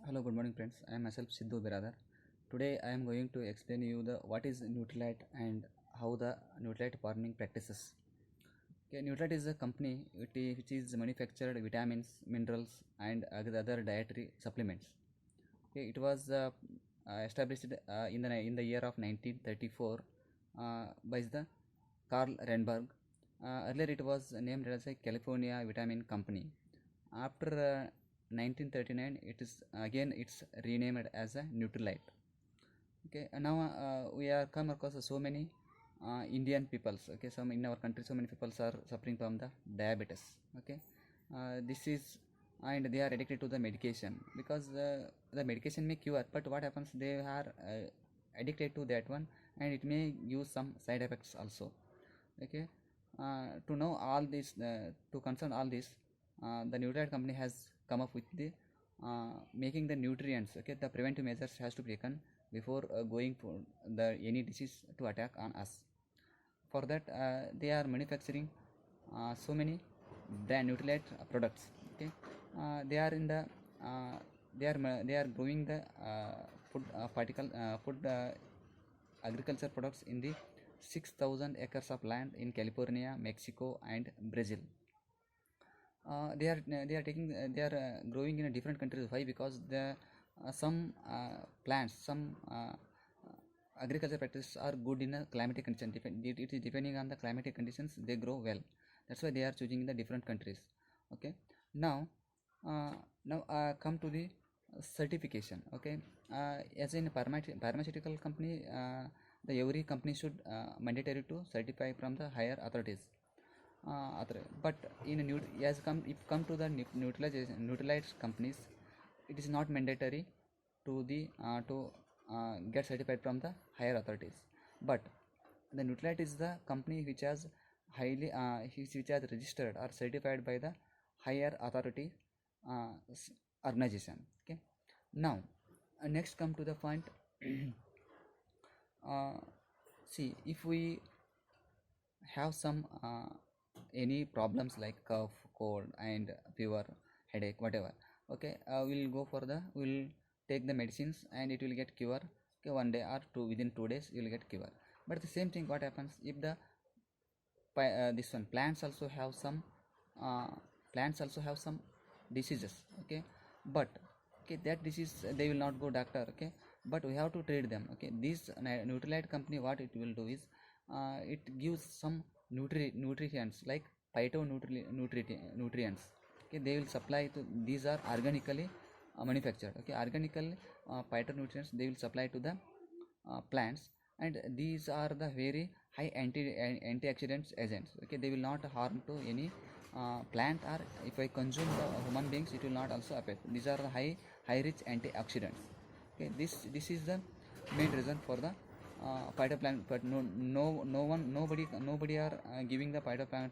Hello, good morning, friends. I am myself Siddhu Biradar. Today, I am going to explain you the what is Nutrilite and how the Nutrilite farming practices. Okay, Nutrilite is a company which is manufactured vitamins, minerals, and other dietary supplements. Okay, it was established in the year of 1934 by the Karl Renberg. Earlier, it was named as a California Vitamin Company. After 1939, it's renamed as a Nutrilite. Okay, and now we are come across so many Indian peoples. Okay, some in our country, so many peoples are suffering from the diabetes. Okay, this is and they are addicted to the medication because the medication may cure, but what happens, they are addicted to that one, and it may use some side effects also. Okay, to know all this, to concern all this, the Nutrient company has come up with the making the nutrients. Okay, the preventive measures has to be taken before going for the any disease to attack on us. For that, they are manufacturing so many brand Nutrilite products. Okay, they are in the they are growing the food agriculture products in the 6,000 acres of land in California, Mexico, and Brazil. They are taking they are growing in a different countries. Why? Because the some plants, some agriculture practices are good in a climatic condition. It is depending on the climatic conditions, they grow well. That's why they are choosing in the different countries. Okay, now come to the certification. Okay, as in pharmaceutical company, the every company should mandatory to certify from the higher authorities. But in a as come if come to the neutralized companies, it is not mandatory to get certified from the higher authorities. But the Nutrilite is the company which has which has registered or certified by the higher authority uh, organization. Okay, now next come to the point. uh, See, if we have some any problems like cough, cold, and fever, headache, whatever. Okay, we'll take the medicines and it will get cure. Okay, one day or two, within 2 days you will get cure. But the same thing, what happens if the this one uh, plants also have some diseases. Okay, but okay, that disease they will not go doctor. Okay, but we have to treat them. Okay, this Nutrilite company, what it will do is it gives some nutrients like nutrients. Okay, they will supply to, these are organically manufactured. Okay, organically phytonutrients they will supply to the plants, and these are the very high antioxidants agents. Okay, they will not harm to any plant, or if I consume the human beings, it will not also affect. These are the high rich antioxidants. Okay, this is the main reason for the phytoplant. But nobody are giving the phytoplant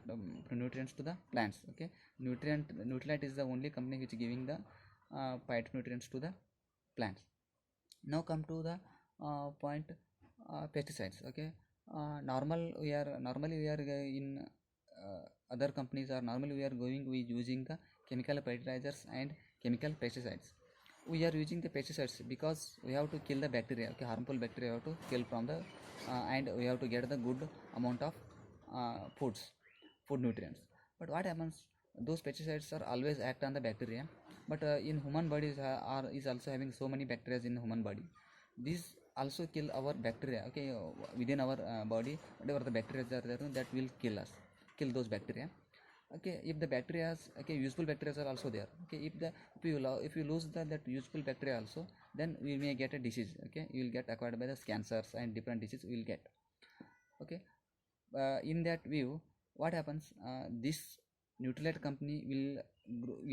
nutrients to the plants. Okay, Nutrilite is the only company which is giving the phytonutrients to the plants. Now come to the point, pesticides. Okay, normally we are in other companies, or normally we using the chemical fertilizers and chemical pesticides. We are using the pesticides because we have to kill the bacteria. Okay, harmful bacteria we have to kill from the and we have to get the good amount of food nutrients. But what happens, those pesticides are always act on the bacteria, but in human bodies are is also having so many bacteria in the human body. These also kill our bacteria. Okay, within our body, whatever the bacteria are there, that will kill those bacteria. Okay, if the bacteria, okay, useful bacteria are also there. Okay, if you lose that useful bacteria also, then we may get a disease. Okay, you will get acquired by the cancers and different diseases we will get. Okay, in that view, what happens, this Nutrilite company will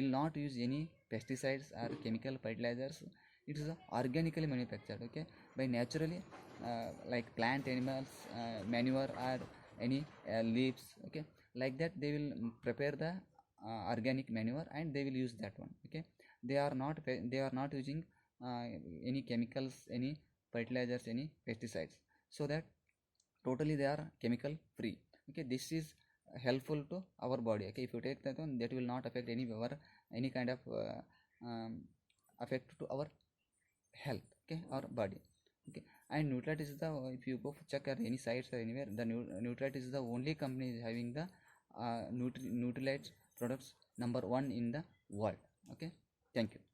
not use any pesticides or chemical fertilizers. It is organically manufactured. Okay, by naturally, like plant, animals manure, or any leaves. Okay, like that they will prepare the organic manure, and they will use that one. Okay, they are not using uh, any chemicals, any fertilizers, any pesticides, so that totally they are chemical free. Okay, this is helpful to our body. Okay, if you take that one, that will not affect any kind of um, affect to our health, okay, or body, okay. And Nutrite is the, if you go check at any sites or anywhere, the Nutrite is the only company is having the Nutrilite products number one in the world, okay. Thank you.